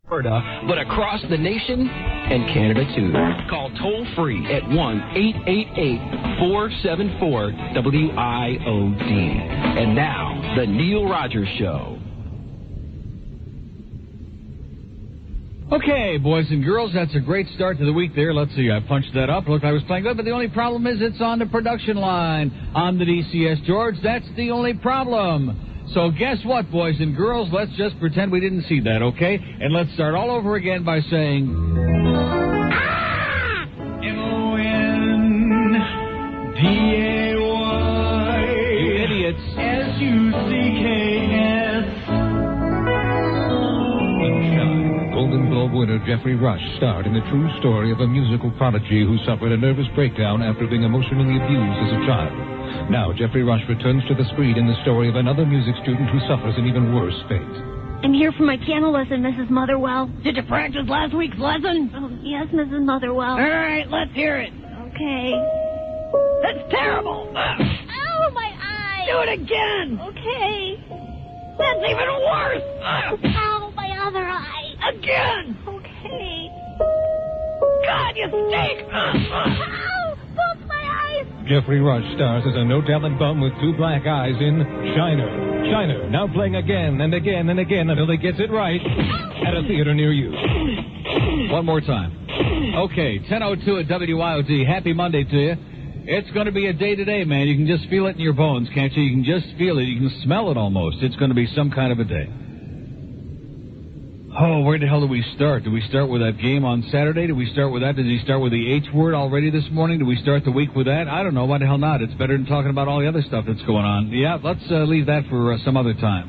Florida, but across the nation and Canada too. Call toll-free at 1-888-474-WIOD. And now, The Neil Rogers Show. Okay, boys and girls, that's a great start to the week there. Let's see, I punched that up. Looked like I was playing good, but the only problem is it's on the production line on the DCS, George. That's the only problem. So guess what, boys and girls? Let's just pretend we didn't see that, okay? And let's start all over again by saying... M-O-N-D-A-Y. You idiots. S-U-C-K-S. Golden Globe winner Jeffrey Rush starred in the true story of a musical prodigy who suffered a nervous breakdown after being emotionally abused as a child. Now, Jeffrey Rush returns to the screen in the story of another music student who suffers an even worse fate. I'm here for my piano lesson, Mrs. Motherwell. Did you practice last week's lesson? Oh, yes, Mrs. Motherwell. All right, let's hear it. Okay. That's terrible. Ow, my eye. Do it again. Okay. That's even worse. Ow, my other eye. Again. Okay. God, you stink. Ow, both my eyes. Jeffrey Rush stars as a no-talent bum with two black eyes in Shiner. Shiner, now playing again and again and again until he gets it right at a theater near you. One more time. Okay, 10:02 at WIOD. Happy Monday to you. It's going to be a day today, man. You can just feel it in your bones, can't you? You can just feel it. You can smell it almost. It's going to be some kind of a day. Oh, where the hell do we start? Do we start with that game on Saturday? Do we start with that? Did he start with the H word already this morning? Do we start the week with that? I don't know. Why the hell not? It's better than talking about all the other stuff that's going on. Yeah, let's leave that for some other time.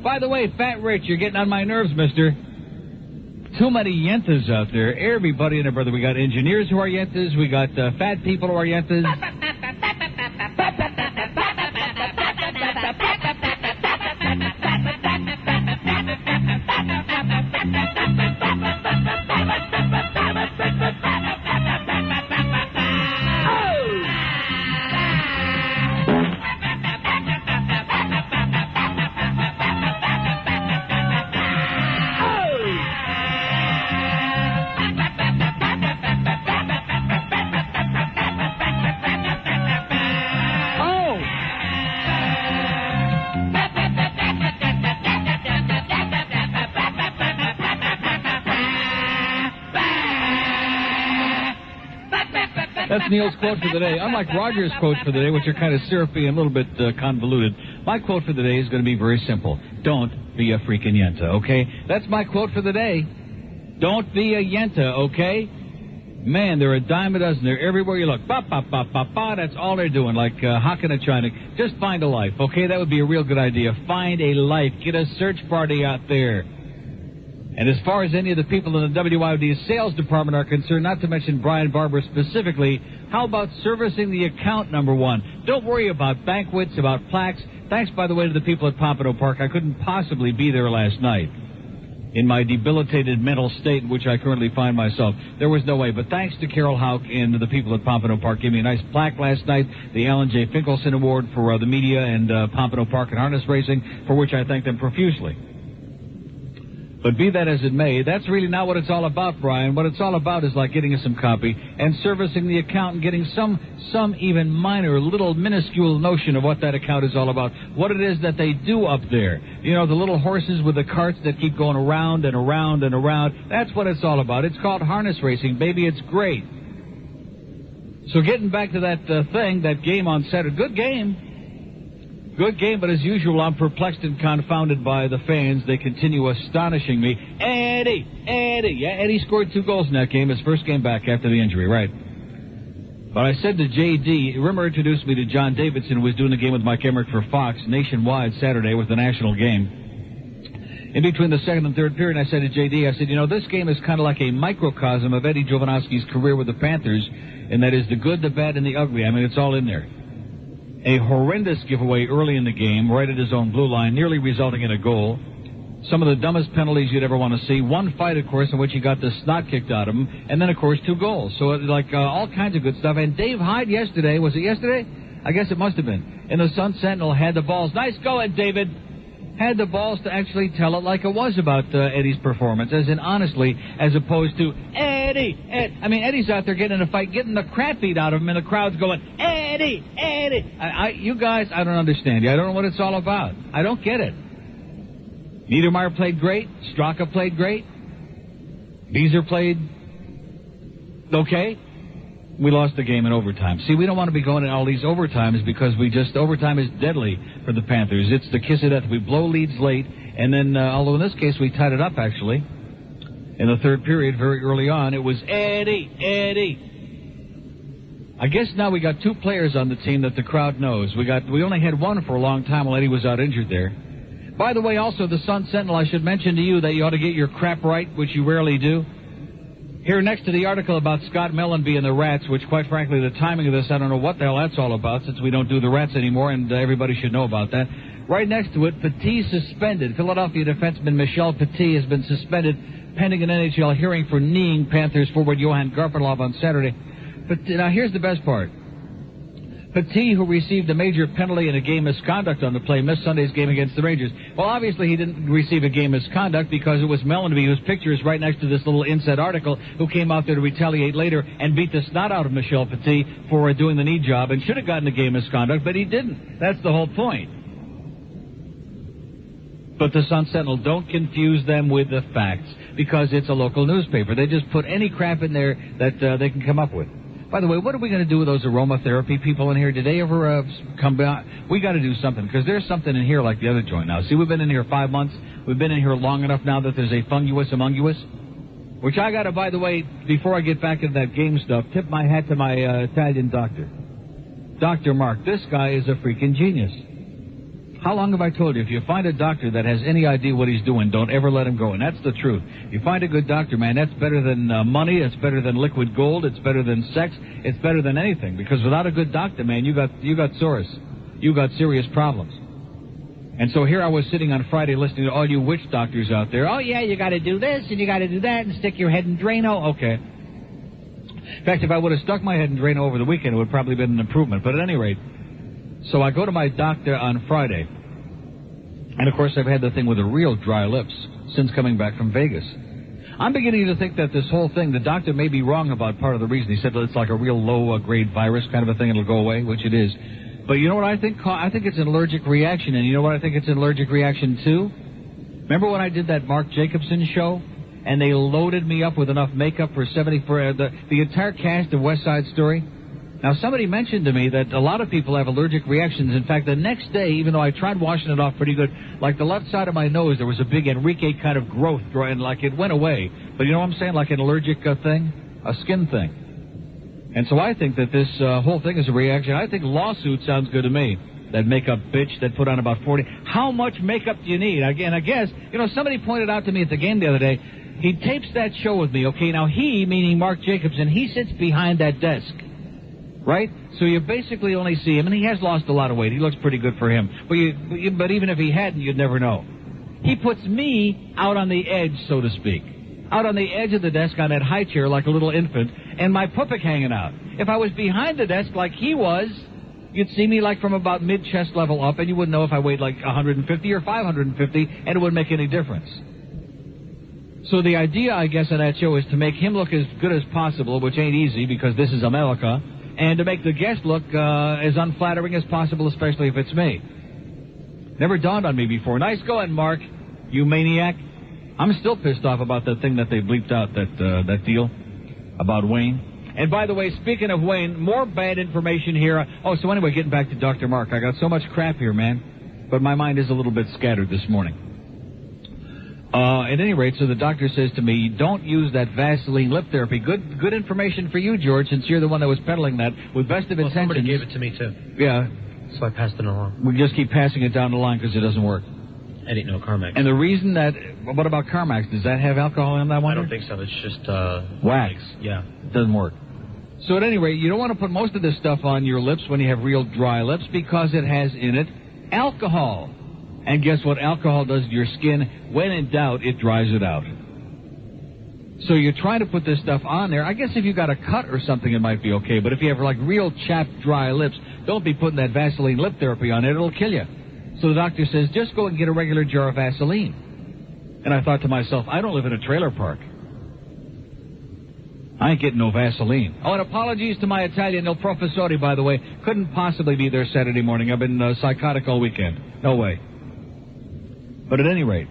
By the way, Fat Rich, you're getting on my nerves, mister. Too many Yentas out there. Everybody and their brother. We got engineers who are Yentas. We got fat people who are Yentas. That's Neil's quote for the day. Unlike Roger's quote for the day, which are kind of syrupy and a little bit convoluted, my quote for the day is going to be very simple. Don't be a freaking Yenta, okay? That's my quote for the day. Don't be a Yenta, okay? Man, they're a dime a dozen. They're everywhere you look. Ba, ba, ba, ba, ba. That's all they're doing, like hawking a China. Just find a life, okay? That would be a real good idea. Find a life. Get a search party out there. And as far as any of the people in the WIOD sales department are concerned, not to mention Brian Barber specifically, how about servicing the account, number one? Don't worry about banquets, about plaques. Thanks, by the way, to the people at Pompano Park. I couldn't possibly be there last night in my debilitated mental state in which I currently find myself. There was no way. But thanks to Carol Houck and the people at Pompano Park. Gave me a nice plaque last night, the Alan J. Finkelson Award for the media and Pompano Park and harness racing, for which I thank them profusely. But be that as it may, that's really not what it's all about, Brian. What it's all about is like getting us some copy and servicing the account and getting some even minor, little, minuscule notion of what that account is all about, what it is that they do up there. You know, the little horses with the carts that keep going around and around and around. That's what it's all about. It's called harness racing, baby. It's great. So getting back to that thing, that game on Saturday, good game. Good game, but as usual, I'm perplexed and confounded by the fans. They continue astonishing me. Eddie! Yeah, Eddie scored 2 goals in that game, his first game back after the injury, right? But I said to J.D., Rimmer introduced me to John Davidson, who was doing the game with Mike Emmerich for Fox nationwide Saturday with the national game. In between the second and third period, I said to J.D., I said, you know, this game is kind of like a microcosm of Eddie Jovanovski's career with the Panthers, and that is the good, the bad, and the ugly. I mean, it's all in there. A horrendous giveaway early in the game, right at his own blue line, nearly resulting in a goal. Some of the dumbest penalties you'd ever want to see. One fight, of course, in which he got the snot kicked out of him. And then, of course, 2 goals. So, all kinds of good stuff. And Dave Hyde yesterday, was it yesterday? I guess it must have been. In the Sun Sentinel, had the balls. Nice going, David. had the balls to actually tell it like it was about Eddie's performance, as in honestly, as opposed to Eddie. I mean, Eddie's out there getting in a fight, getting the crap beat out of him, and the crowd's going, Eddie, Eddie. You guys, I don't understand you. I don't know what it's all about. I don't get it. Niedermeyer played great. Straka played great. Beezer played okay. We lost the game in overtime. See, we don't want to be going in all these overtimes because overtime is deadly for the Panthers. It's the kiss of death. We blow leads late, and then, although in this case we tied it up, actually, in the third period, very early on, it was Eddie. I guess now we got two players on the team that the crowd knows. We only had one for a long time while Eddie was out injured there. By the way, also, the Sun Sentinel, I should mention to you that you ought to get your crap right, which you rarely do. Here next to the article about Scott Mellenby and the Rats, which, quite frankly, the timing of this, I don't know what the hell that's all about, since we don't do the Rats anymore, and everybody should know about that. Right next to it, Petit suspended. Philadelphia defenseman Michel Petit has been suspended pending an NHL hearing for kneeing Panthers forward Johan Garpenlov on Saturday. But now here's the best part. Petit, who received a major penalty and a game misconduct on the play, missed Sunday's game against the Rangers. Well, obviously he didn't receive a game misconduct because it was Mellenby, whose picture is right next to this little inside article, who came out there to retaliate later and beat the snot out of Michel Petit for doing the knee job and should have gotten a game misconduct, but he didn't. That's the whole point. But the Sun Sentinel, don't confuse them with the facts because it's a local newspaper. They just put any crap in there that they can come up with. By the way, what are we going to do with those aromatherapy people in here? Did they ever come back? We got to do something, because there's something in here like the other joint now. See, we've been in here 5 months. We've been in here long enough now that there's a fungus among us. Which I got to, by the way, before I get back into that game stuff, tip my hat to my Italian doctor. Dr. Mark, this guy is a freaking genius. How long have I told you, if you find a doctor that has any idea what he's doing, don't ever let him go. And that's the truth. You find a good doctor, man, that's better than money, it's better than liquid gold, it's better than sex, it's better than anything. Because without a good doctor, man, you got sores. You got serious problems. And so here I was sitting on Friday listening to all you witch doctors out there. Oh, yeah, you got to do this and you got to do that and stick your head in Drano. Okay. In fact, if I would have stuck my head in Drano over the weekend, it would probably have been an improvement. But at any rate, so I go to my doctor on Friday. And, of course, I've had the thing with the real dry lips since coming back from Vegas. I'm beginning to think that this whole thing, the doctor may be wrong about part of the reason. He said that it's like a real low-grade virus kind of a thing. It'll go away, which it is. But you know what I think? I think it's an allergic reaction. And you know what I think it's an allergic reaction to? Remember when I did that Mark Jacobson show? And they loaded me up with enough makeup for the entire cast of West Side Story? Now, somebody mentioned to me that a lot of people have allergic reactions. In fact, the next day, even though I tried washing it off pretty good, like the left side of my nose, there was a big Enrique kind of growth, and like it went away. But you know what I'm saying? Like an allergic thing? A skin thing. And so I think that this whole thing is a reaction. I think lawsuit sounds good to me. That makeup bitch that put on about 40. How much makeup do you need? Again, I guess, somebody pointed out to me at the game the other day, he tapes that show with me. Okay, now he, meaning Mark Jacobson, he sits behind that desk. Right? So you basically only see him, and he has lost a lot of weight. He looks pretty good for him. But even if he hadn't, you'd never know. He puts me out on the edge, so to speak. Out on the edge of the desk on that high chair like a little infant, and my puppet hanging out. If I was behind the desk like he was, you'd see me like from about mid-chest level up, and you wouldn't know if I weighed like 150 or 550, and it wouldn't make any difference. So the idea, I guess, on that show is to make him look as good as possible, which ain't easy because this is America, and to make the guest look as unflattering as possible, especially if it's me. Never dawned on me before. Nice going, Mark, you maniac. I'm still pissed off about that thing that they bleeped out, that deal about Wayne. And by the way, speaking of Wayne, more bad information here. So anyway, getting back to Dr. Mark, I got so much crap here, man. But my mind is a little bit scattered this morning. At any rate, so the doctor says to me, don't use that Vaseline lip therapy. Good information for you, George, since you're the one that was peddling that with best of intentions. Somebody gave it to me, too. Yeah. So I passed it along. We just keep passing it down the line because it doesn't work. I didn't know Carmex. And the reason that, what about Carmex? Does that have alcohol in that one? I don't think so. It's just wax. Yeah. It doesn't work. So at any rate, you don't want to put most of this stuff on your lips when you have real dry lips because it has in it alcohol. And guess what alcohol does to your skin? When in doubt, it dries it out. So you're trying to put this stuff on there. I guess if you got a cut or something, it might be okay. But if you have like real chapped, dry lips, don't be putting that Vaseline lip therapy on it. It'll kill you. So the doctor says, just go and get a regular jar of Vaseline. And I thought to myself, I don't live in a trailer park. I ain't getting no Vaseline. Oh, and apologies to my Italian il professore, by the way. Couldn't possibly be there Saturday morning. I've been psychotic all weekend. No way. But at any rate,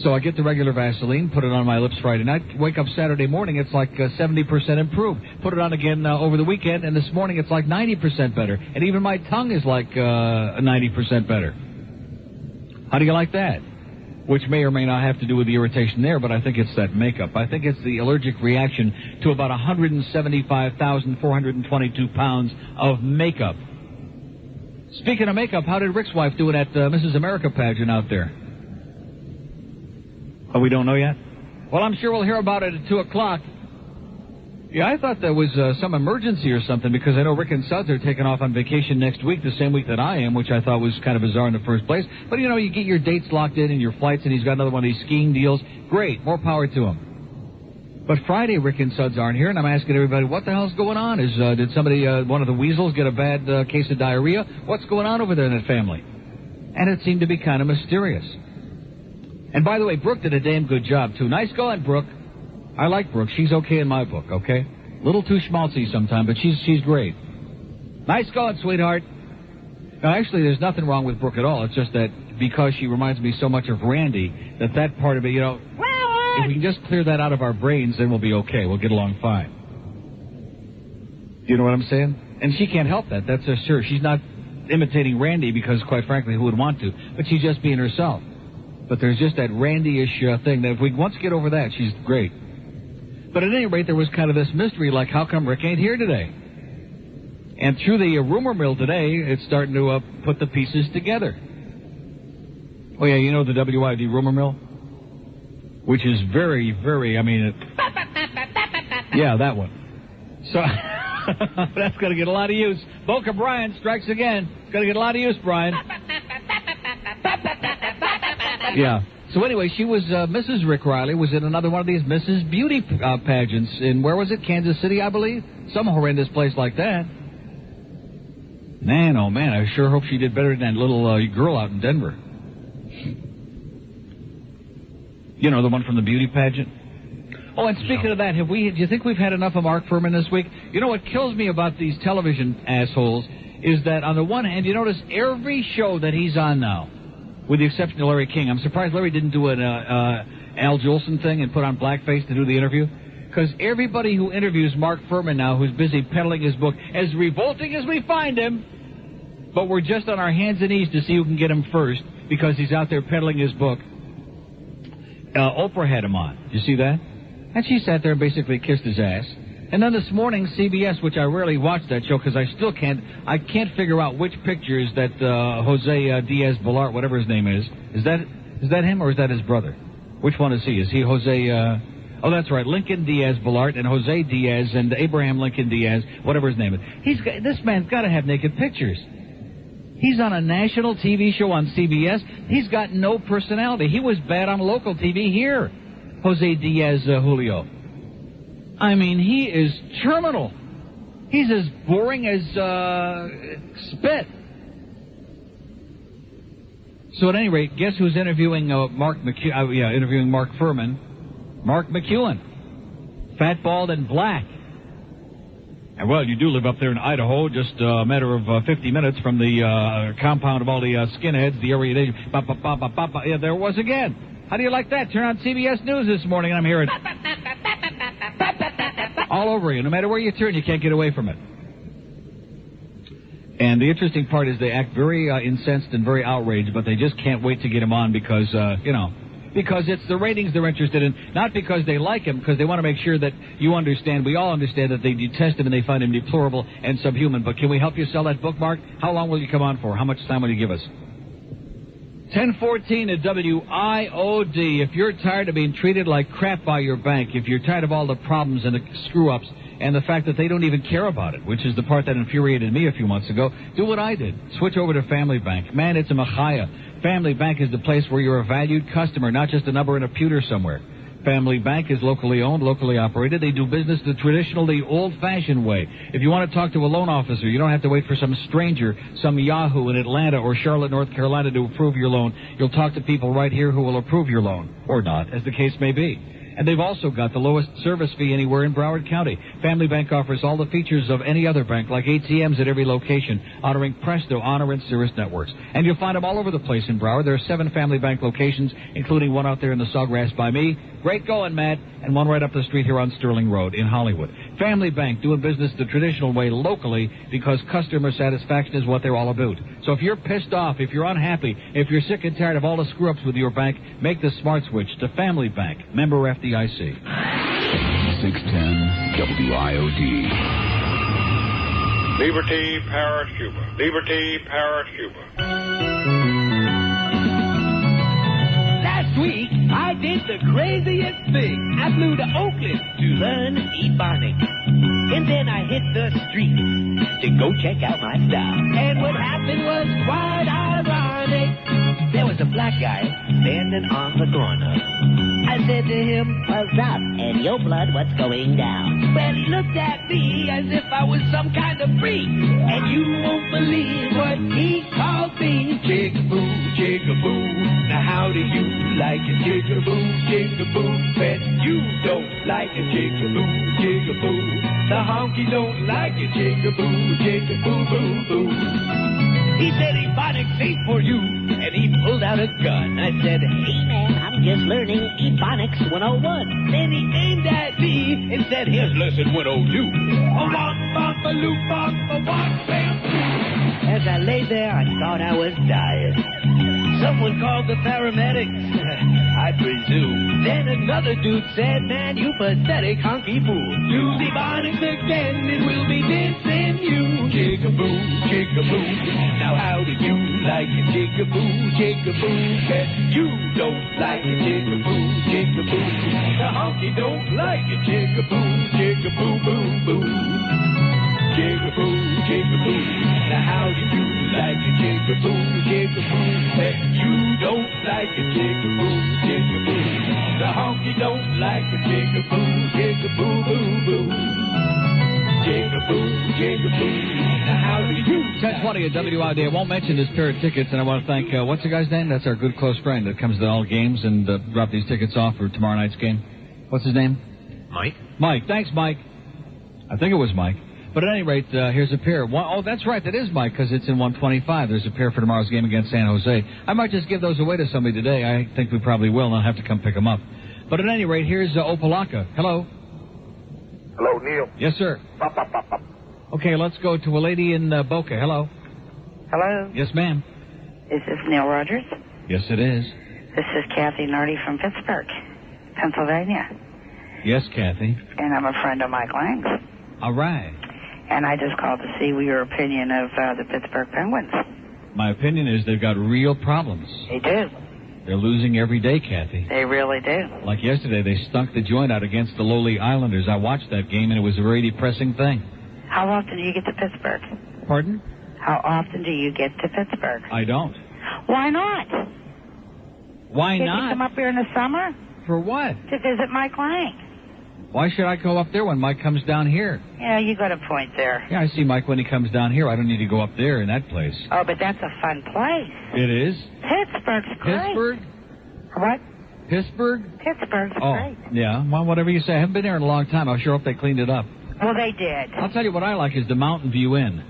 so I get the regular Vaseline, put it on my lips Friday night, wake up Saturday morning, it's like 70% improved. Put it on again over the weekend, and this morning it's like 90% better. And even my tongue is like 90% better. How do you like that? Which may or may not have to do with the irritation there, but I think it's that makeup. I think it's the allergic reaction to about 175,422 pounds of makeup. Speaking of makeup, how did Rick's wife do it at Mrs. America pageant out there? Oh, we don't know yet? Well, I'm sure we'll hear about it at 2 o'clock. Yeah, I thought there was some emergency or something, because I know Rick and Suds are taking off on vacation next week, the same week that I am, which I thought was kind of bizarre in the first place. But, you know, you get your dates locked in and your flights, and he's got another one of these skiing deals. Great, more power to him. But Friday, Rick and Suds aren't here, and I'm asking everybody, what the hell's going on? Did somebody, one of the weasels, get a bad case of diarrhea? What's going on over there in that family? And it seemed to be kind of mysterious. And by the way, Brooke did a damn good job, too. Nice going, Brooke. I like Brooke. She's okay in my book, okay? A little too schmaltzy sometimes, but she's great. Nice going, sweetheart. Now, actually, there's nothing wrong with Brooke at all. It's just that because she reminds me so much of Randy, that part of it, you know, if we can just clear that out of our brains, then we'll be okay. We'll get along fine. You know what I'm saying? And she can't help that. That's sure. She's not imitating Randy because, quite frankly, who would want to? But she's just being herself. But there's just that Randy-ish thing that if we once get over that, she's great. But at any rate, there was kind of this mystery, like how come Rick ain't here today? And through the rumor mill today, it's starting to put the pieces together. Oh, yeah, you know the WID rumor mill? Which is very, very, I mean... yeah, that one. So, that's going to get a lot of use. Boca Brian strikes again. It's going to get a lot of use, Brian. Yeah. So anyway, she was, Mrs. Rick Riley was in another one of these Mrs. Beauty pageants in, where was it? Kansas City, I believe? Some horrendous place like that. Man, oh man, I sure hope she did better than that little girl out in Denver. You know, the one from the beauty pageant? Oh, and speaking of that, do you think we've had enough of Mark Fuhrman this week? You know what kills me about these television assholes is that on the one hand, you notice every show that he's on now, with the exception of Larry King. I'm surprised Larry didn't do an Al Jolson thing and put on blackface to do the interview. Because everybody who interviews Mark Fuhrman now, who's busy peddling his book, as revolting as we find him, but we're just on our hands and knees to see who can get him first, because he's out there peddling his book. Oprah had him on. Did you see that? And she sat there and basically kissed his ass. And then this morning, CBS, which I rarely watch that show because I still can't figure out which picture is that Jose Diaz-Balart, whatever his name is. Is that him or is that his brother? Which one is he? Is he Jose? Oh, that's right, Lincoln Diaz-Balart and Jose Diaz and Abraham Lincoln Diaz, whatever his name is. This man's got to have naked pictures. He's on a national TV show on CBS. He's got no personality. He was bad on local TV here, Jose Diaz Julio. I mean, he is terminal. He's as boring as spit. So at any rate, guess who's interviewing Mark Fuhrman? Mark McEwen. Fat, bald, and black. And well, you do live up there in Idaho, just a matter of 50 minutes from the compound of all the skinheads, the area. Yeah, there it was again. How do you like that? Turn on CBS News this morning and I'm hearing all over you. No matter where you turn, you can't get away from it. And the interesting part is they act very incensed and very outraged, but they just can't wait to get him on because, because it's the ratings they're interested in, not because they like him, because they want to make sure that you understand, we all understand that they detest him and they find him deplorable and subhuman. But can we help you sell that book, Mark? How long will you come on for? How much time will you give us? 1014 at WIOD. If you're tired of being treated like crap by your bank, if you're tired of all the problems and the screw-ups and the fact that they don't even care about it, which is the part that infuriated me a few months ago, do what I did. Switch over to Family Bank. Man, it's a machaya. Family Bank is the place where you're a valued customer, not just a number in a pewter somewhere. Family Bank is locally owned, locally operated. They do business the traditional, the old-fashioned way. If you want to talk to a loan officer, you don't have to wait for some stranger, some Yahoo in Atlanta or Charlotte, North Carolina to approve your loan. You'll talk to people right here who will approve your loan, or not, as the case may be. And they've also got the lowest service fee anywhere in Broward County. Family Bank offers all the features of any other bank, like ATMs at every location, honoring Presto, Honor, and Cirrus networks. And you'll find them all over the place in Broward. There are 7 Family Bank locations, including one out there in the Sawgrass by me. Great going, Matt. And one right up the street here on Sterling Road in Hollywood. Family Bank, doing business the traditional way locally because customer satisfaction is what they're all about. So if you're pissed off, if you're unhappy, if you're sick and tired of all the screw-ups with your bank, make the smart switch to Family Bank. Member FDIC. 610 WIOD. Liberty, Paris, Cuba. Liberty, Paris, Cuba. Last week, I did the craziest thing. I flew to Oakland to learn Ebonics. And then I hit the streets to go check out my style. And what happened was quite ironic. There was a black guy standing on the corner. I said to him, "What's up? And your blood, what's going down?" Well, he looked at me as if I was some kind of freak. And you won't believe what he called me. Jigaboo, jigaboo. Now how do you like it? Jigaboo, jigaboo. Bet you don't like it. Jigaboo, jigaboo. The honky don't like it. Jigaboo, jigaboo, boo, boo. He said, "Ebonics ain't for you," and he pulled out a gun. I said, "Hey man, I'm just learning Ebonics 101. Then he aimed at me and said, "Here's lesson 102. A womp, bump, a loop, bump, a womp, bam." As I lay there, I thought I was dying. Someone called the paramedics, I presume. Then another dude said, "Man, you pathetic honky fool. Use Ebonics again and we'll be dissing you." Jigaboo, jigaboo. Now how do you like it? Jigaboo, jigaboo. Bet you don't like it. Jigaboo, jigaboo. The honky don't like it. Jigaboo, jigaboo, boo, boo. Jigaboo, jigaboo. Now how do you like it? Jigaboo, jigaboo. Bet you don't like it. Jigaboo, jigaboo. The honky don't like it. Jigaboo, jigaboo, boo, boo. Jigaboo, jigaboo. Now how do you 1020 at WID. I won't mention this pair of tickets, and I want to thank, what's the guy's name? That's our good close friend that comes to all games and dropped these tickets off for tomorrow night's game. What's his name? Mike? Mike. Thanks, Mike. I think it was Mike. But at any rate, here's a pair. Oh, that's right. That is Mike, because it's in 125. There's a pair for tomorrow's game against San Jose. I might just give those away to somebody today. I think we probably will, and I'll have to come pick them up. But at any rate, here's Opalaka. Hello. Hello, Neil. Yes, sir. Pop, pop, pop, pop. Okay, let's go to a lady in Boca. Hello. Hello. Yes, ma'am. Is this Neil Rogers? Yes, it is. This is Kathy Nardi from Pittsburgh, Pennsylvania. Yes, Kathy. And I'm a friend of Mike Lang's. All right. And I just called to see your opinion of the Pittsburgh Penguins. My opinion is they've got real problems. They do. They're losing every day, Kathy. They really do. Like yesterday, they stunk the joint out against the lowly Islanders. I watched that game, and it was a very depressing thing. How often do you get to Pittsburgh? Pardon? How often do you get to Pittsburgh? I don't. Why not? Why Can't not? you come up here in the summer? For what? To visit Mike Lang. Why should I go up there when Mike comes down here? Yeah, you got a point there. Yeah, I see Mike when he comes down here. I don't need to go up there in that place. Oh, but that's a fun place. It is? Pittsburgh's great. Pittsburgh? What? Pittsburgh? Pittsburgh's Oh, great. yeah. Well, whatever you say. I haven't been there in a long time. I sure hope they cleaned it up. Well, they did. I'll tell you what I like is the Mountain View Inn.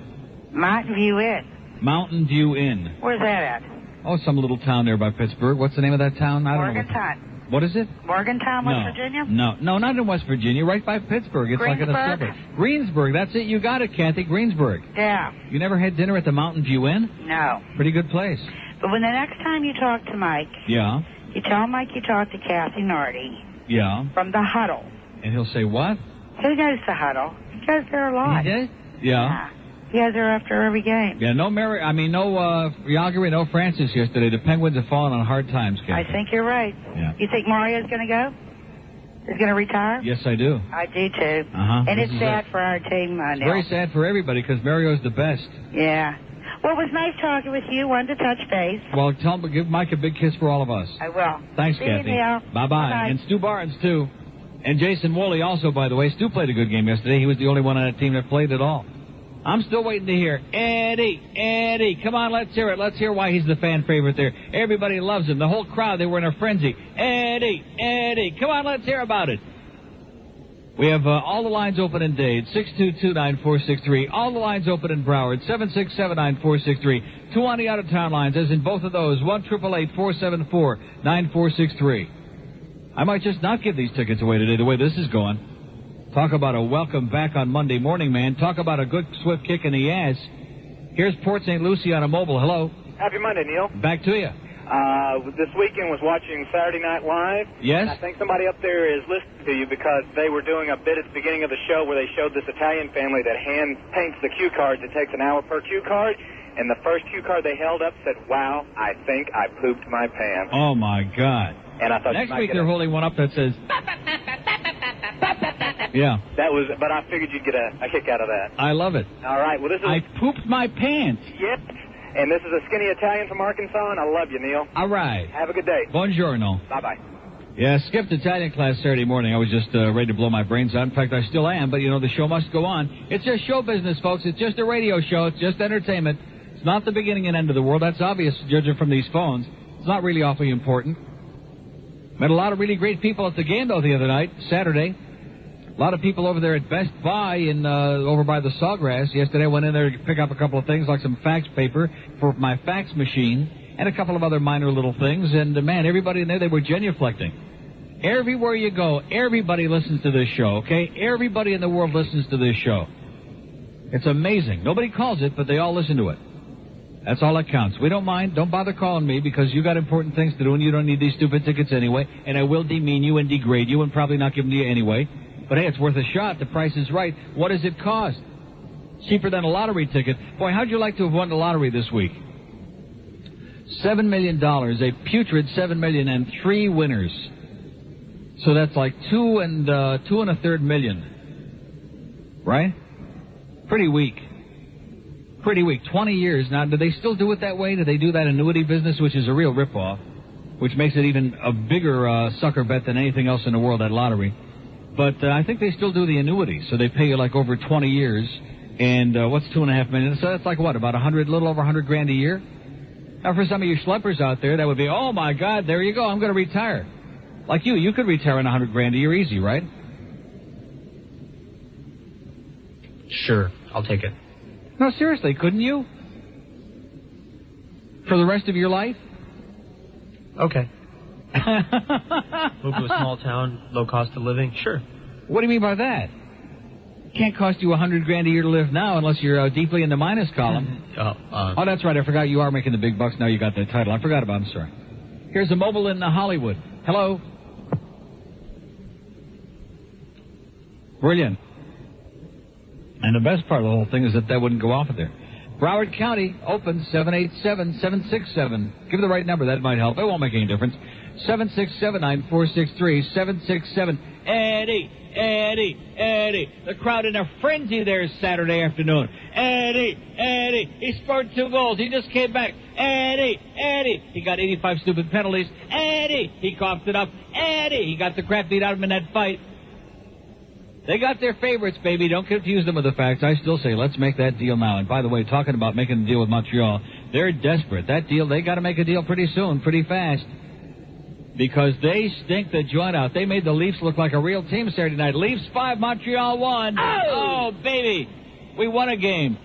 Mountain View Inn. Mountain View Inn. Where's that at? Oh, some little town there by Pittsburgh. What's the name of that town? I don't know. Morgantown. What is it? Morgantown, West Virginia? No, not in West Virginia. Right by Pittsburgh. It's like in a suburb. Greensburg. That's it. You got it, Kathy. Greensburg. Yeah. You never had dinner at the Mountain View Inn? No. Pretty good place. But when the next time you talk to Mike, Yeah. you tell Mike you talked to Kathy Nardi Yeah. from the Huddle. And he'll say what? He goes to Huddle. He goes there a lot. He did? Yeah. He goes there after every game. Yeah, no Calgary, no Francis yesterday. The Penguins have fallen on hard times, Kathy. I think you're right. Yeah. You think Mario's going to go? He's going to retire? Yes, I do. I do, too. Uh-huh. And This it's is sad for our team, It's Neil. very sad for everybody because Mario's the best. Yeah. Well, it was nice talking with you. Wanted to touch base. Well, give Mike a big kiss for all of us. I will. Thanks, See Kathy. you, Neil. Bye-bye. Bye-bye. And Stu Barnes, too. And Jason Woolley also, by the way. Stu played a good game yesterday. He was the only one on that team that played at all. I'm still waiting to hear Eddie. Come on, let's hear it. Let's hear why he's the fan favorite there. Everybody loves him. The whole crowd, they were in a frenzy. Eddie. Come on, let's hear about it. We have all the lines open in Dade, 622-9463. All the lines open in Broward, 767-9463. 2 on the out-of-town lines, as in both of those, 1-888-474-9463. I might just not give these tickets away today, the way this is going. Talk about a welcome back on Monday morning, man. Talk about a good swift kick in the ass. Here's Port St. Lucie on a mobile. Hello. Happy Monday, Neil. Back to you. This weekend was watching Saturday Night Live. Yes? And I think somebody up there is listening to you because they were doing a bit at the beginning of the show where they showed this Italian family that hand paints the cue cards. It takes an hour per cue card. And the first cue card they held up said, "Wow, I think I pooped my pants." Oh, my God. And I thought next week they're holding one up that says... Yeah. That was, but I figured you'd get a kick out of that. I love it. All right, well, this is... I pooped my pants. Yep. And this is a skinny Italian from Arkansas, and I love you, Neil. All right. Have a good day. Buongiorno. Bye-bye. Yeah, skipped Italian class Saturday morning. I was just ready to blow my brains out. In fact, I still am, but, you know, the show must go on. It's just show business, folks. It's just a radio show. It's just entertainment. It's not the beginning and end of the world. That's obvious, judging from these phones. It's not really awfully important. Met a lot of really great people at the game, though, the other night, Saturday. A lot of people over there at Best Buy over by the Sawgrass. Yesterday I went in there to pick up a couple of things like some fax paper for my fax machine and a couple of other minor little things. And, man, everybody in there, they were genuflecting. Everywhere you go, everybody listens to this show, okay? Everybody in the world listens to this show. It's amazing. Nobody calls it, but they all listen to it. That's all that counts. We don't mind. Don't bother calling me because you got important things to do and you don't need these stupid tickets anyway. And I will demean you and degrade you and probably not give them to you anyway. But, hey, it's worth a shot. The price is right. What does it cost? Cheaper than a lottery ticket. Boy, how'd you like to have won the lottery this week? $7 million, a putrid $7 million, and 3 winners. So that's like $2 1/3 million. Right? Pretty weak. 20 years. Now, do they still do it that way? Do they do that annuity business, which is a real ripoff, which makes it even a bigger sucker bet than anything else in the world, that lottery? But I think they still do the annuity, so they pay you like over 20 years. And what's $2.5 million? So that's like what, about little over $100,000 a year? Now, for some of you schleppers out there, that would be, oh my God, there you go, I'm going to retire. Like you could retire on $100,000 a year easy, right? Sure, I'll take it. No, seriously, couldn't you? For the rest of your life? Okay. Move to a small town, low cost of living? Sure. What do you mean by that? Can't cost you $100,000 a year to live now unless you're deeply in the minus column. Oh, that's right. I forgot you are making the big bucks now. You got that title. I forgot about it. I'm sorry. Here's a mobile in Hollywood. Hello. Brilliant. And the best part of the whole thing is that wouldn't go off of there. Broward County, open 787-767. Give the right number. That might help. It won't make any difference. 767-9463. 767. Eddie. The crowd in a frenzy there Saturday afternoon. Eddie. He scored 2 goals. He just came back. Eddie. He got 85 stupid penalties. Eddie. He coughed it up. Eddie. He got the crap beat out of him in that fight. They got their favorites, baby. Don't confuse them with the facts. I still say, let's make that deal now. And by the way, talking about making a deal with Montreal, they're desperate. That deal, they got to make a deal pretty soon, pretty fast. Because they stink the joint out. They made the Leafs look like a real team Saturday night. Leafs 5, Montreal 1. Oh, baby. We won a game.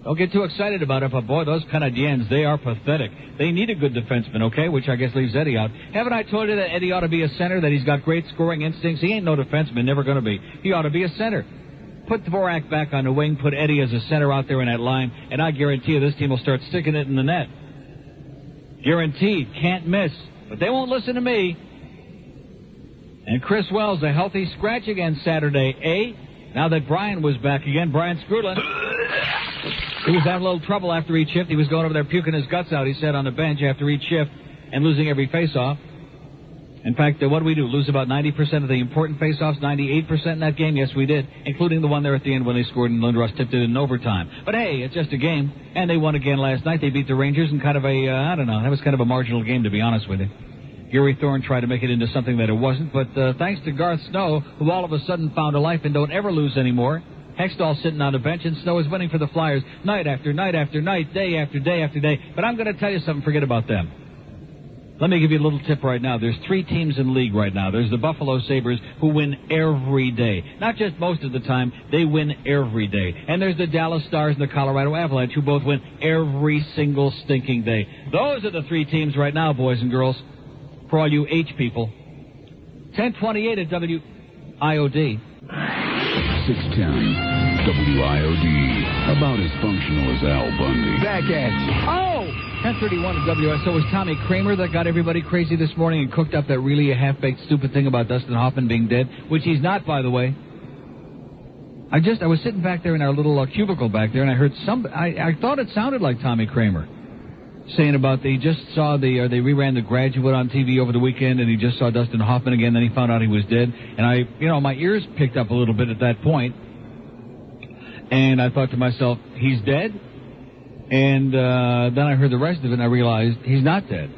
Don't get too excited about it, but boy, those Canadiens, they are pathetic. They need a good defenseman, okay, which I guess leaves Eddie out. Haven't I told you that Eddie ought to be a center, that he's got great scoring instincts? He ain't no defenseman, never going to be. He ought to be a center. Put Dvorak back on the wing, put Eddie as a center out there in that line, and I guarantee you this team will start sticking it in the net. Guaranteed. Can't miss. But they won't listen to me. And Chris Wells, a healthy scratch again Saturday, eh? Now that Brian was back again, Brian Scrudlin. He was having a little trouble after each shift. He was going over there puking his guts out, he said, on the bench after each shift and losing every face-off. In fact, what did we do? Lose about 90% of the important face-offs, 98% in that game? Yes, we did, including the one there at the end when they scored and Lindros tipped it in overtime. But hey, it's just a game, and they won again last night. They beat the Rangers in kind of a, I don't know, that was kind of a marginal game, to be honest with you. Gary Thorne tried to make it into something that it wasn't, but thanks to Garth Snow, who all of a sudden found a life and don't ever lose anymore, Hextall sitting on the bench, and Snow is winning for the Flyers night after night after night, day after day after day. But I'm going to tell you something, forget about them. Let me give you a little tip right now. There's 3 teams in the league right now. There's the Buffalo Sabres, who win every day. Not just most of the time, they win every day. And there's the Dallas Stars and the Colorado Avalanche, who both win every single stinking day. Those are the 3 teams right now, boys and girls, for all you H people. 1028 at WIOD. 610 WIOD. About as functional as Al Bundy. Back at you. Oh! 1031 at WS. So was Tommy Kramer that got everybody crazy this morning and cooked up that really a half-baked stupid thing about Dustin Hoffman being dead, which he's not, by the way. I was sitting back there in our little cubicle back there, and I heard I thought it sounded like Tommy Kramer saying about they just saw they reran The Graduate on TV over the weekend, and he just saw Dustin Hoffman again, then he found out he was dead. And my ears picked up a little bit at that point, and I thought to myself, he's dead? And then I heard the rest of it, and I realized he's not dead.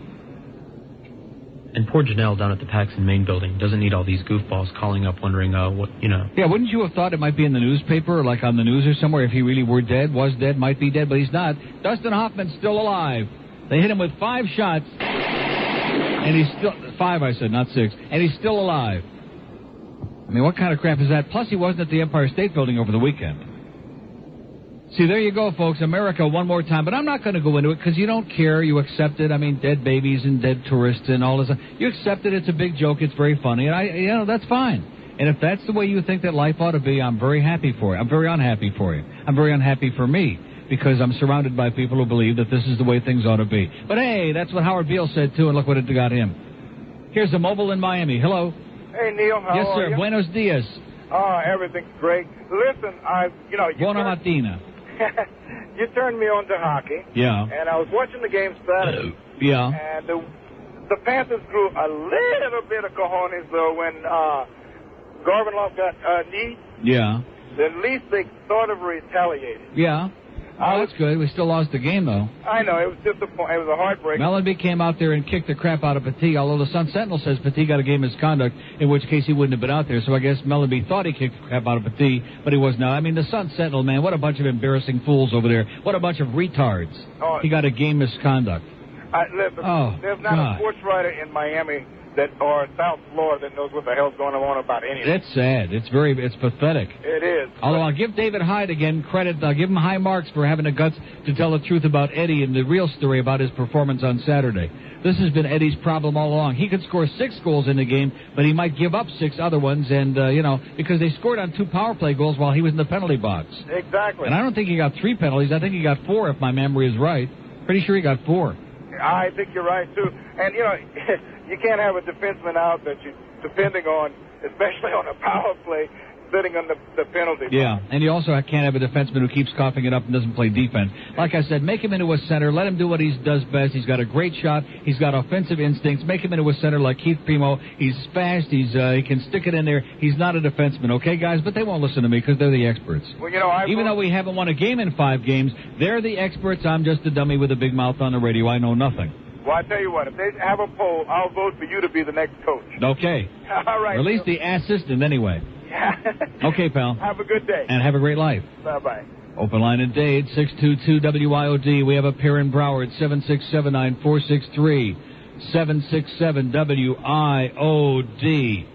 And poor Janelle down at the Paxson main building doesn't need all these goofballs calling up wondering, Yeah, wouldn't you have thought it might be in the newspaper or like on the news or somewhere if he really were dead, was dead, might be dead, but he's not. Dustin Hoffman's still alive. They hit him with 5 shots, and he's still... 5, I said, not 6. And he's still alive. I mean, what kind of crap is that? Plus, he wasn't at the Empire State Building over the weekend. See, there you go, folks. America one more time. But I'm not going to go into it because you don't care. You accept it. I mean, dead babies and dead tourists and all this. You accept it. It's a big joke. It's very funny. And, that's fine. And if that's the way you think that life ought to be, I'm very happy for you. I'm very unhappy for you. I'm very unhappy for me because I'm surrounded by people who believe that this is the way things ought to be. But, hey, that's what Howard Beale said, too, and look what it got him. Here's a mobile in Miami. Hello. Hey, Neil. How yes, sir. Are you? Buenos dias. Everything's great. Listen, Buona mattina. You turned me on to hockey. Yeah. And I was watching the game Saturday. Yeah. And the Panthers grew a little bit of cojones, though, when Garvinlov got knee. Yeah. At least they sort of retaliated. Yeah. Oh, that's good. We still lost the game, though. I know. It was disappointing. It was a heartbreak. Mellenby came out there and kicked the crap out of Petit, although the Sun Sentinel says Petit got a game misconduct, in which case he wouldn't have been out there. So I guess Mellenby thought he kicked the crap out of Petit, but he was not. I mean, the Sun Sentinel, man, what a bunch of embarrassing fools over there. What a bunch of retards. He got a game misconduct. Listen, there's not a sports writer in Miami or South Florida that knows what the hell's going on about anything. It's sad. It's pathetic. It is. Although I'll give David Hyde again credit. I'll give him high marks for having the guts to tell the truth about Eddie and the real story about his performance on Saturday. This has been Eddie's problem all along. He could score 6 goals in the game, but he might give up 6 other ones, and, because they scored on 2 power play goals while he was in the penalty box. Exactly. And I don't think he got 3 penalties. I think he got 4, if my memory is right. Pretty sure he got 4. I think you're right, too. And, you can't have a defenseman out that you're depending on, especially on a power play, sitting on the penalty. Yeah, and you also can't have a defenseman who keeps coughing it up and doesn't play defense. Like I said, make him into a center. Let him do what he does best. He's got a great shot. He's got offensive instincts. Make him into a center like Keith Primo. He's fast. He can stick it in there. He's not a defenseman, okay, guys? But they won't listen to me because they're the experts. Well, even though we haven't won a game in 5 games, they're the experts. I'm just a dummy with a big mouth on the radio. I know nothing. Well, I tell you what, if they have a poll, I'll vote for you to be the next coach. Okay. All right. Or at least the assistant, anyway. Yeah. Okay, pal. Have a good day. And have a great life. Bye-bye. Open line in Dade, 622-WIOD. We have a pair in Broward, 767-9463. 767-WIOD.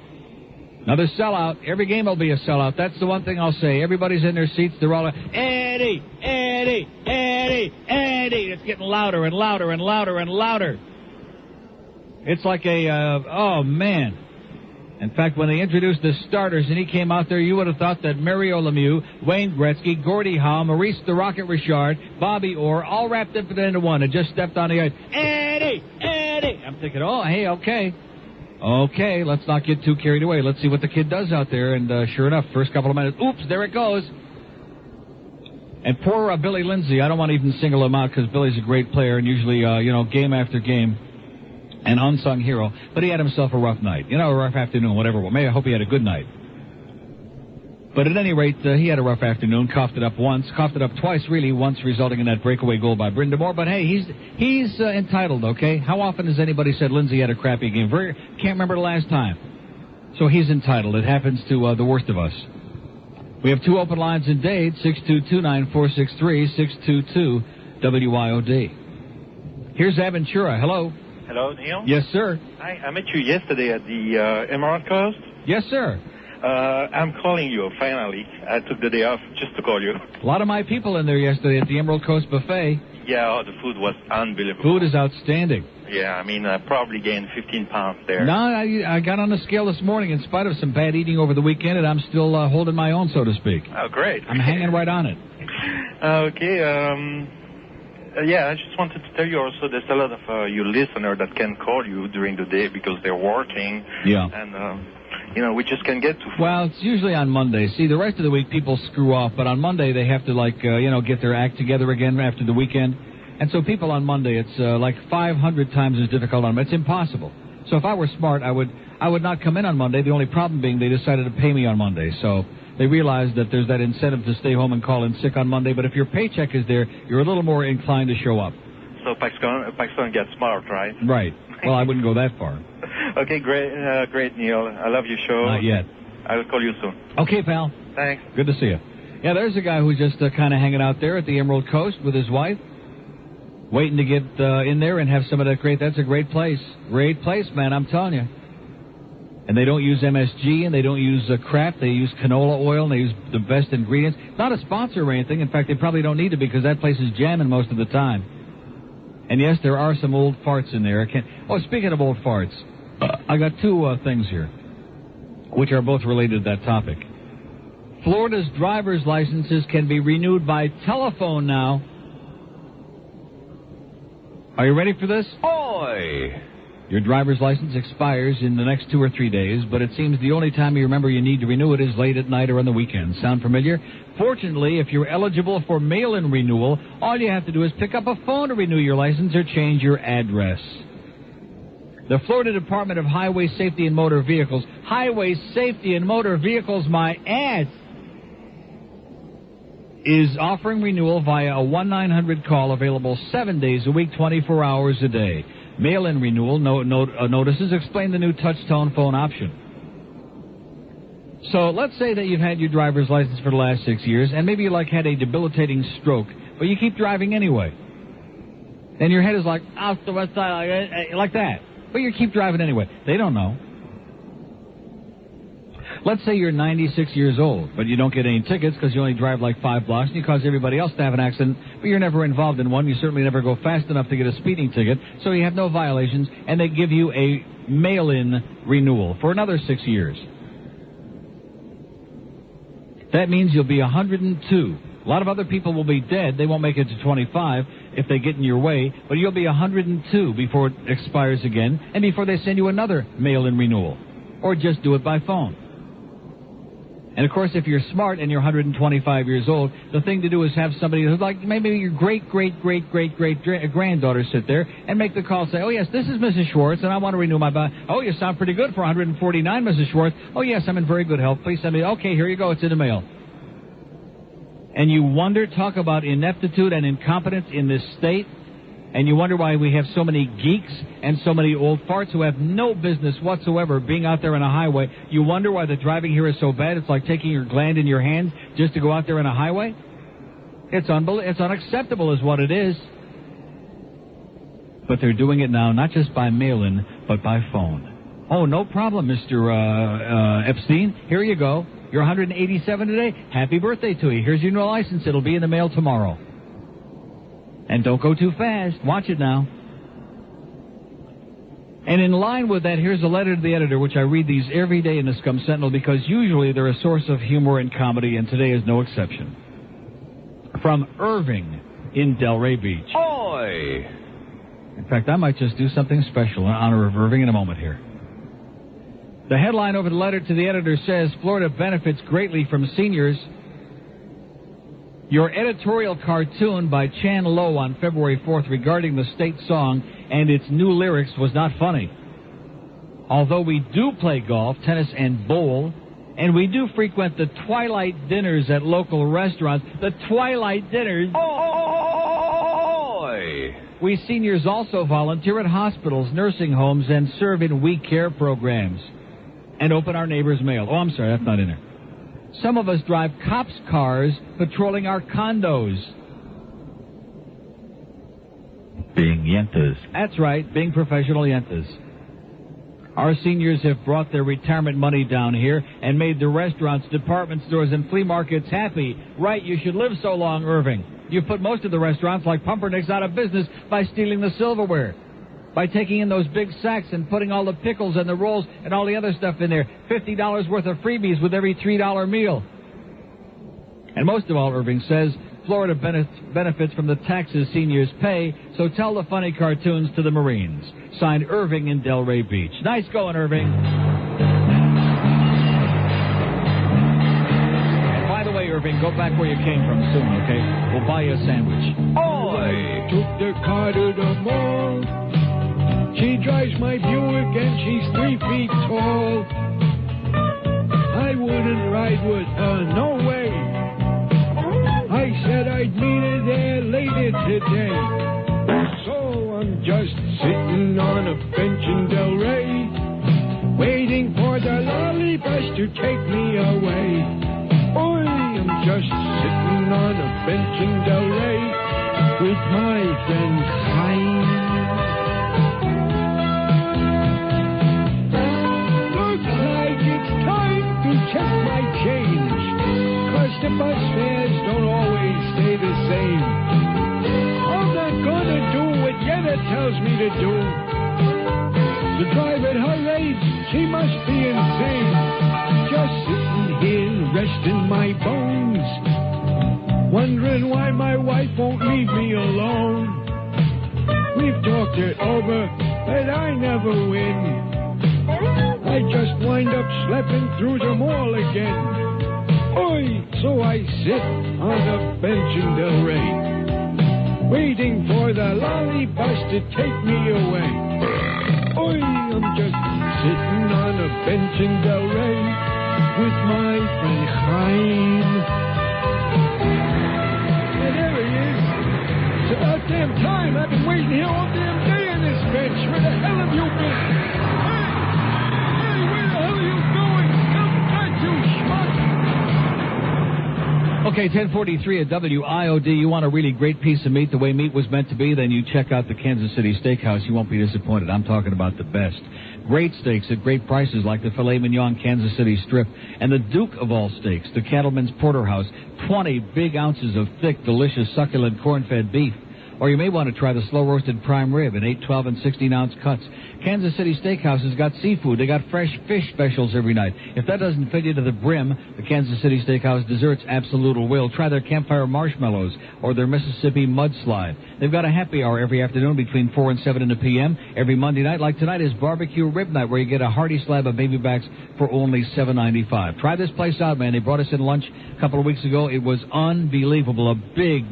Another sellout. Every game will be a sellout. That's the one thing I'll say. Everybody's in their seats. They're all, Eddie, Eddie, Eddie, Eddie. It's getting louder and louder and louder and louder. It's like oh, man. In fact, when they introduced the starters and he came out there, you would have thought that Mario Lemieux, Wayne Gretzky, Gordie Howe, Maurice the Rocket Richard, Bobby Orr, all wrapped up into one and just stepped on the ice. Eddie, Eddie. I'm thinking, oh, hey, okay. Okay, let's not get too carried away. Let's see what the kid does out there. And sure enough, first couple of minutes, oops, there it goes. And poor Billy Lindsay, I don't want to even single him out because Billy's a great player and usually, game after game, an unsung hero, but he had himself a rough night. You know, a rough afternoon, whatever. Well, maybe I hope he had a good night. But at any rate, he had a rough afternoon, coughed it up twice, really, once resulting in that breakaway goal by Brindamore. But hey, he's entitled, okay? How often has anybody said Lindsay had a crappy game? Can't remember the last time. So he's entitled. It happens to the worst of us. We have 2 open lines in Dade, 622-9463, 622-WIOD. Here's Aventura. Hello. Hello, Neil. Yes, sir. Hi, I met you yesterday at the Emerald Coast. Yes, sir. I'm calling you, finally. I took the day off just to call you. A lot of my people in there yesterday at the Emerald Coast Buffet. Yeah, the food was unbelievable. Food is outstanding. Yeah, I mean, I probably gained 15 pounds there. No, I got on the scale this morning in spite of some bad eating over the weekend, and I'm still holding my own, so to speak. Oh, great. I'm hanging right on it. Okay, yeah, I just wanted to tell you also there's a lot of you listeners that can call you during the day because they're working. Yeah. And, you know, we just can't get to... Well, it's usually on Monday. See, the rest of the week people screw off, but on Monday they have to, like, get their act together again after the weekend. And so people on Monday, it's like 500 times as difficult on them. It's impossible. So if I were smart, I would not come in on Monday. The only problem being they decided to pay me on Monday. So they realized that there's that incentive to stay home and call in sick on Monday. But if your paycheck is there, you're a little more inclined to show up. So Pakistan gets smart, right? Right. Well, I wouldn't go that far. Okay, great, Neil. I love your show. Not yet. I will call you soon. Okay, pal. Thanks. Good to see you. Yeah, there's a guy who's just kind of hanging out there at the Emerald Coast with his wife, waiting to get in there and have some of that great... That's a great place. Great place, man, I'm telling you. And they don't use MSG, and they don't use crap. They use canola oil, and they use the best ingredients. It's not a sponsor or anything. In fact, they probably don't need to because that place is jamming most of the time. And yes, there are some old farts in there. Speaking of old farts, I got 2 things here, which are both related to that topic. Florida's driver's licenses can be renewed by telephone now. Are you ready for this? Oi! Your driver's license expires in the next 2 or 3 days, but it seems the only time you remember you need to renew it is late at night or on the weekend. Sound familiar? Fortunately, if you're eligible for mail-in renewal, all you have to do is pick up a phone to renew your license or change your address. The Florida Department of Highway Safety and Motor Vehicles, my ass, is offering renewal via a 1-900 call available 7 days a week, 24 hours a day. Mail-in renewal notices explain the new touch-tone phone option. So let's say that you've had your driver's license for the last 6 years, and maybe you had a debilitating stroke, but you keep driving anyway. And your head is like, out the west side, like that. But you keep driving anyway. They don't know. Let's say you're 96 years old, but you don't get any tickets because you only drive like 5 blocks, and you cause everybody else to have an accident, but you're never involved in one. You certainly never go fast enough to get a speeding ticket, so you have no violations, and they give you a mail-in renewal for another 6 years. That means you'll be 102. A lot of other people will be dead. They won't make it to 25 if they get in your way, but you'll be 102 before it expires again and before they send you another mail-in renewal. Or just do it by phone. And, of course, if you're smart and you're 125 years old, the thing to do is have somebody who's like maybe your great-great-great-great-great-granddaughter sit there and make the call, say, oh, yes, this is Mrs. Schwartz, and I want to renew my... Oh, you sound pretty good for 149, Mrs. Schwartz. Oh, yes, I'm in very good health. Please send me... Okay, here you go. It's in the mail. And you wonder, talk about ineptitude and incompetence in this state, and you wonder why we have so many geeks and so many old farts who have no business whatsoever being out there on a highway. You wonder why the driving here is so bad. It's like taking your gland in your hands just to go out there on a highway. It's unacceptable is what it is. But they're doing it now, not just by mail-in, but by phone. Oh, no problem, Mr. Epstein. Here you go. You're 187 today. Happy birthday to you. Here's your new license. It'll be in the mail tomorrow. And don't go too fast. Watch it now. And in line with that, here's a letter to the editor, which I read these every day in the Scum Sentinel because usually they're a source of humor and comedy, and today is no exception. From Irving in Delray Beach. Oi! In fact, I might just do something special in honor of Irving in a moment here. The headline over the letter to the editor says, Florida benefits greatly from seniors Your editorial cartoon by Chan Lo on February 4th regarding the state song and its new lyrics was not funny. Although we do play golf, tennis, and bowl, and we do frequent the twilight dinners at local restaurants, the twilight dinners... We seniors also volunteer at hospitals, nursing homes, and serve in We Care programs. And open our neighbor's mail. Oh, I'm sorry, that's not in there. Some of us drive cops' cars patrolling our condos. Being Yentas. That's right, being professional Yentas. Our seniors have brought their retirement money down here and made the restaurants, department stores, and flea markets happy. Right, you should live so long, Irving. You put most of the restaurants like Pumpernicks out of business by stealing the silverware. By taking in those big sacks and putting all the pickles and the rolls and all the other stuff in there. $50 worth of freebies with every $3 meal. And most of all, Irving says, Florida benefits from the taxes seniors pay, so tell the funny cartoons to the Marines. Signed, Irving in Delray Beach. Nice going, Irving. And by the way, Irving, go back where you came from soon, okay? We'll buy you a sandwich. I took the car to the mall. She drives my Buick and she's 3 feet tall. I wouldn't ride with her, no way. I said I'd meet her there later today. So I'm just sitting on a bench in Delray, waiting for the lolly bus to take me away. Boy, I'm just sitting on a bench in Delray with my friend Chaim. Looks like it's time to check my change, 'cause the bus fares don't always stay the same. I'm not gonna do what Yenta tells me to do. To drive at her age, she must be insane. Just sitting here resting my bones, wondering why my wife won't leave me alone. We've talked it over, but I never win. I just wind up schlepping through the mall again. Oi, so I sit on a bench in Delray, waiting for the lolly bus to take me away. Oi, I'm just sitting on a bench in Delray with my friend Chaim. And there he is. It's about damn time. I've been waiting here all damn day on this bench. Where the hell have you been? Hey, where the hell are you going? Come back, you schmuck! Okay, 1043 at WIOD. You want a really great piece of meat the way meat was meant to be? Then you check out the Kansas City Steakhouse. You won't be disappointed. I'm talking about the best. Great steaks at great prices like the filet mignon Kansas City strip and the Duke of all steaks, the Cattleman's Porterhouse. 20 big ounces of thick, delicious, succulent corn-fed beef. Or you may want to try the slow-roasted prime rib in 8, 12, and 16-ounce cuts. Kansas City Steakhouse has got seafood. They got fresh fish specials every night. If that doesn't fit you to the brim, the Kansas City Steakhouse desserts absolutely will. Try their campfire marshmallows or their Mississippi mudslide. They've got a happy hour every afternoon between 4 and 7 in the p.m. Every Monday night, like tonight, is barbecue rib night where you get a hearty slab of baby backs for only $7.95. Try this place out, man. They brought us in lunch a couple of weeks ago. It was unbelievable. A big,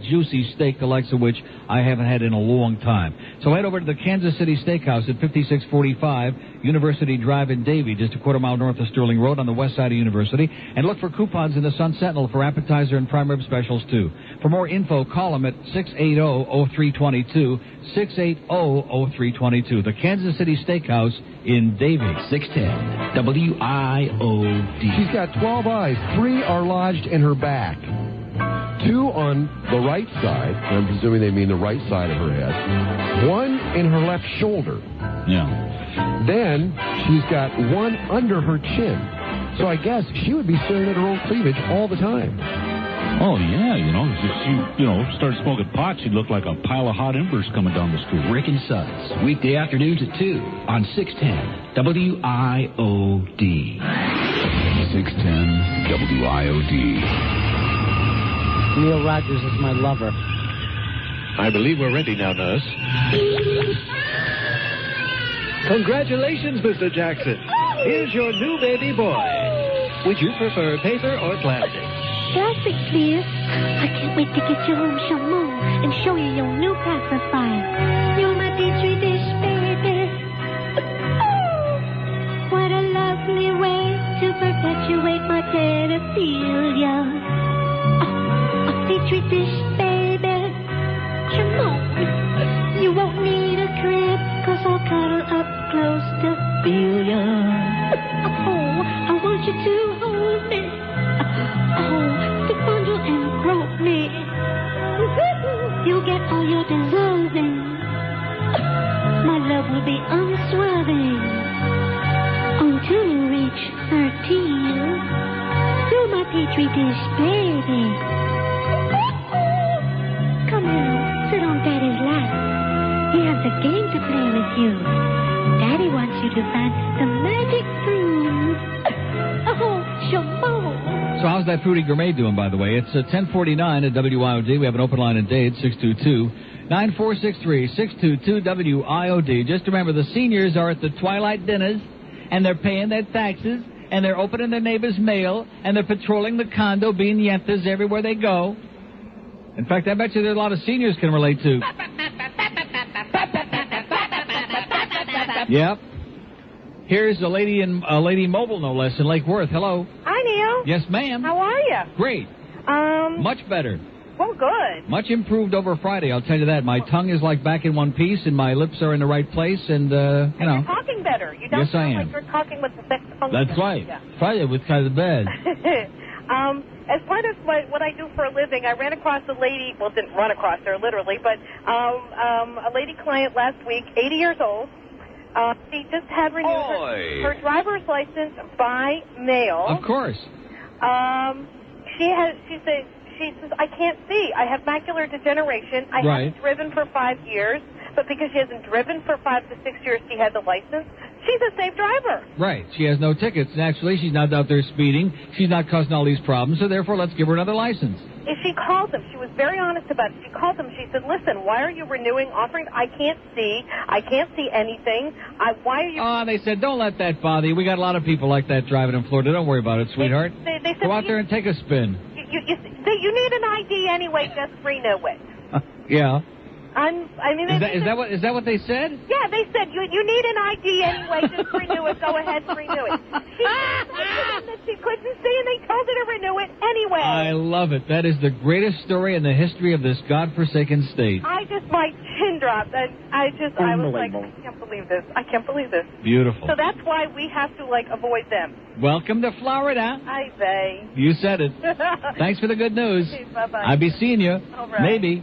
juicy steak, the likes of which I haven't had in a long time. So head over to the Kansas City Steakhouse at 5645 University Drive in Davie, just a quarter mile north of Sterling Road on the west side of University. And look for coupons in the Sun Sentinel for appetizer and prime rib specials, too. For more info, call them at 680-0322, 680-0322. The Kansas City Steakhouse in Davie. 610 WIOD. She's got 12 eyes. 3 are lodged in her back. 2 on the right side, and I'm presuming they mean the right side of her head. 1 in her left shoulder. Yeah. Then she's got 1 under her chin. So I guess she would be staring at her own cleavage all the time. Oh, yeah, if she, started smoking pot, she'd look like a pile of hot embers coming down the street. Rick and Sons, weekday afternoons at 2 on 610 WIOD. 610 WIOD. Neil Rogers is my lover. I believe we're ready now, nurse. Congratulations, Mr. Jackson. Here's your new baby boy. Would you prefer paper or plastic? Plastic, please. I can't wait to get you home, Shamu, and show you your new pacifier. You're my petri dish, baby. What a lovely way to perpetuate my pedophilia. A petri dish, baby. Shamu, you won't need a crib, 'cause I'll cuddle up close to feel ya. Oh, I want you to hold me. Oh, to fondle and grope me. You'll get all you're deserving. My love will be unswerving until you reach 13. You're my petri dish, baby. Come here, sit on Daddy's lap. He has a game to play with you. Daddy wants you to find the magic fruit. Oh, Shamu. So how's that Fruity Gourmet doing, by the way? It's 10:49 at WIOD. We have an open line in Dade, 622-9463, 622-WIOD. Just remember, the seniors are at the twilight dinners, and they're paying their taxes, and they're opening their neighbor's mail, and they're patrolling the condo, being yentas everywhere they go. In fact, I bet you there's a lot of seniors can relate to. Yep. Here's a lady mobile, no less, in Lake Worth. Hello. Hi, Neil. Yes, ma'am. How are you? Great. Much better. Well, good. Much improved over Friday, I'll tell you that. My tongue is like back in one piece, and my lips are in the right place, and, You're talking better. You don't Yes, I sound am. like you're talking with the saxophone. That's right. Yeah. Friday was kind of bad. As part of what I do for a living, I ran across a lady, well, didn't run across her literally, but a lady client last week, 80 years old. She just had renewed her driver's license by mail. Of course. She says, I can't see. I have macular degeneration. I haven't driven for 5 years, but because she hasn't driven for 5 to 6 years, she had the license. She's a safe driver. Right. She has no tickets. Naturally, she's not out there speeding. She's not causing all these problems, so therefore let's give her another license. If she called them, she was very honest about it. She called them. She said, listen, why are you renewing, offering? I can't see. I can't see anything. Why are you... Oh, they said, don't let that bother you. We got a lot of people like that driving in Florida. Don't worry about it, sweetheart. They said, go out there and take a spin. You need an ID anyway, just renew it. Yeah. Is that what they said? Yeah, they said you need an ID anyway, just renew it. Go ahead and renew it. She said that she couldn't see, and they told her to renew it anyway. I love it. That is the greatest story in the history of this godforsaken state. My chin dropped, and I was like, I can't believe this. I can't believe this. Beautiful. So that's why we have to avoid them. Welcome to Florida. I say. You said it. Thanks for the good news. Okay, bye-bye. I'll be seeing you. All right. Maybe.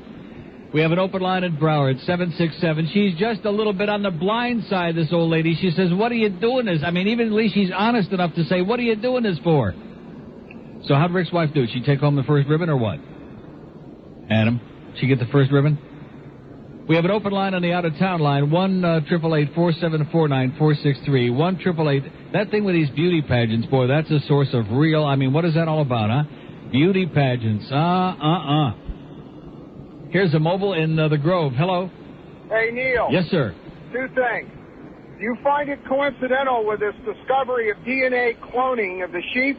We have an open line in Broward, 767. She's just a little bit on the blind side, this old lady. She says, what are you doing this? I mean, even at least she's honest enough to say, what are you doing this for? So how'd Rick's wife do? She take home the first ribbon or what? Adam, she get the first ribbon? We have an open line on the out-of-town line, 1-888-474-9463, 1-888. That thing with these beauty pageants, boy, that's a source of real, I mean, what is that all about, huh? Beauty pageants, Here's a mobile in the Grove. Hello. Hey, Neil. Yes, sir. Two things. Do you find it coincidental with this discovery of DNA cloning of the sheep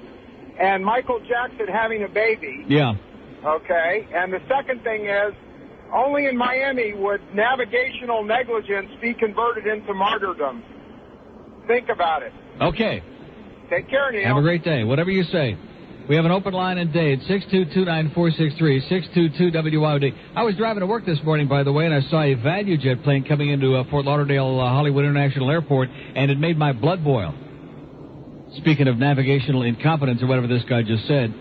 and Michael Jackson having a baby? Yeah. Okay. And the second thing is, only in Miami would navigational negligence be converted into martyrdom. Think about it. Okay. Take care, Neil. Have a great day. Whatever you say. We have an open line in Dade, 622-9463, 622-WIOD. I was driving to work this morning, by the way, and I saw a ValuJet plane coming into Fort Lauderdale-Hollywood International Airport, and it made my blood boil. Speaking of navigational incompetence or whatever this guy just said.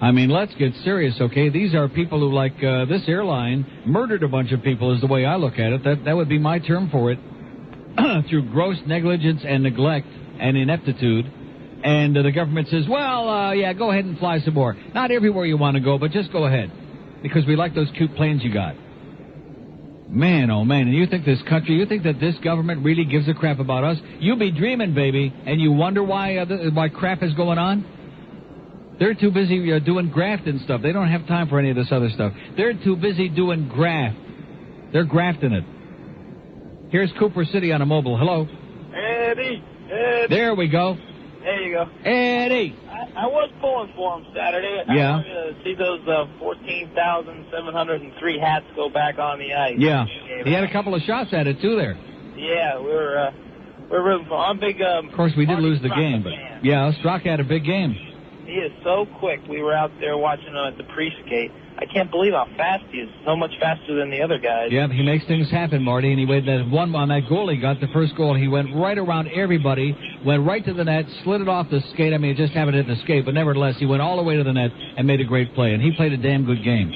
I mean, let's get serious, okay? These are people who, like this airline, murdered a bunch of people is the way I look at it. That would be my term for it. Through gross negligence and neglect and ineptitude. And the government says, well, yeah, go ahead and fly some more. Not everywhere you want to go, but just go ahead. Because we like those cute planes you got. Man, oh man, and you think this country, you think that this government really gives a crap about us? You be dreaming, baby, and you wonder why crap is going on? They're too busy doing graft and stuff. They don't have time for any of this other stuff. They're too busy doing graft. They're grafting it. Here's Cooper City on a mobile. Hello. Eddie. There we go. There you go. Eddie. I was pulling for him Saturday. Yeah. I wanted to see those 14,703 hats go back on the ice. Yeah. He had a couple of shots at it, too, there. Yeah, we're rooting for him. I'm big. Of course, we did lose the game, but yeah, Strzok had a big game. He is so quick. We were out there watching him at the pre-skate. I can't believe how fast he is. So much faster than the other guys. Yeah, he makes things happen, Marty. And he made that one on that goal he got, the first goal. He went right around everybody, went right to the net, slid it off the skate. I mean, it just happened to hit the skate, but nevertheless, he went all the way to the net and made a great play. And he played a damn good game.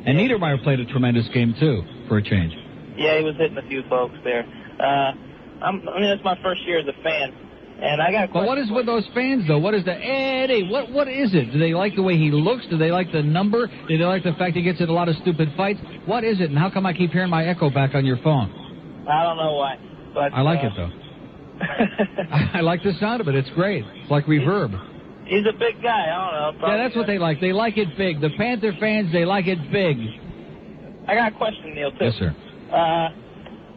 And Niedermeyer played a tremendous game, too, for a change. Yeah, he was hitting a few folks there. That's my first year as a fan. And I got. But what is with those fans, though? What is the Eddie? What is it? Do they like the way he looks? Do they like the number? Do they like the fact he gets in a lot of stupid fights? What is it? And how come I keep hearing my echo back on your phone? I don't know why, but I like it though. I like the sound of it. It's great. It's like reverb. He's a big guy. I don't know. Yeah, that's what they like. They like it big. The Panther fans, they like it big. I got a question, Neil, too. Yes, sir.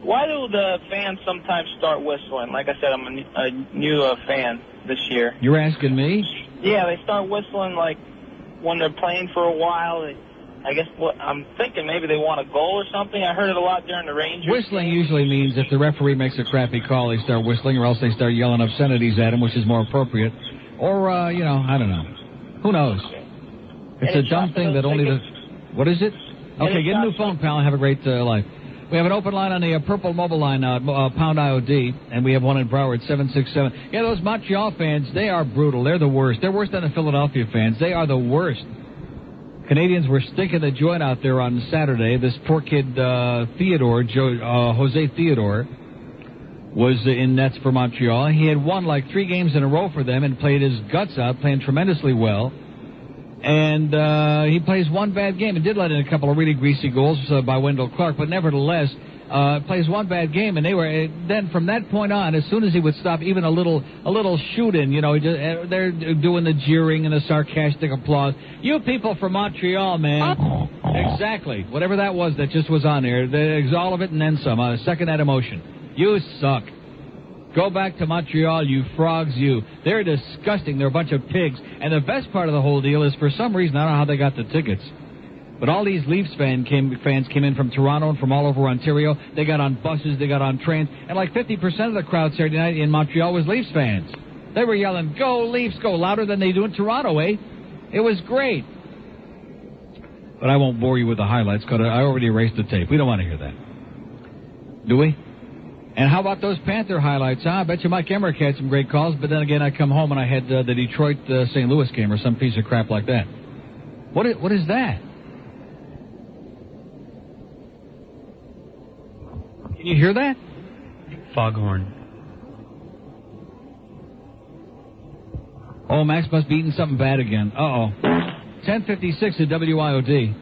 Why do the fans sometimes start whistling? Like I said, I'm a new fan this year. You're asking me? Yeah, they start whistling like when they're playing for a while. I guess I'm thinking maybe they want a goal or something. I heard it a lot during the Rangers. Whistling usually means if the referee makes a crappy call, they start whistling, or else they start yelling obscenities at him, which is more appropriate. Or, I don't know. Who knows? It's a dumb thing that only the... What is it? Okay, get a new phone, pal, and have a great life. We have an open line on the Purple Mobile line, pound IOD, and we have one in Broward, 767. Yeah, those Montreal fans, they are brutal. They're the worst. They're worse than the Philadelphia fans. They are the worst. Canadians were stinking the joint out there on Saturday. This poor kid, Jose Theodore, was in nets for Montreal. He had won like 3 games in a row for them and played his guts out, playing tremendously well. And he plays one bad game and did let in a couple of really greasy goals by Wendell Clark, but nevertheless plays one bad game. And they were then from that point on, as soon as he would stop even a little shoot-in, they're doing the jeering and the sarcastic applause. You people from Montreal, man. Exactly. Whatever that was that just was on there. There's all of it and then some. Second that emotion. You suck. Go back to Montreal, you frogs, you. They're disgusting. They're a bunch of pigs. And the best part of the whole deal is, for some reason, I don't know how they got the tickets, but all these Leafs fans came in from Toronto and from all over Ontario. They got on buses, they got on trains, and like 50% of the crowd Saturday night in Montreal was Leafs fans. They were yelling, "Go Leafs, go," louder than they do in Toronto, eh? It was great. But I won't bore you with the highlights because I already erased the tape. We don't want to hear that. Do we? And how about those Panther highlights, huh? I bet you Mike Emmerich had some great calls, but then again, I come home and I had the Detroit-St. Louis game or some piece of crap like that. What is that? Can you hear that? Foghorn. Oh, Max must be eating something bad again. Uh-oh. 10:56 at WIOD.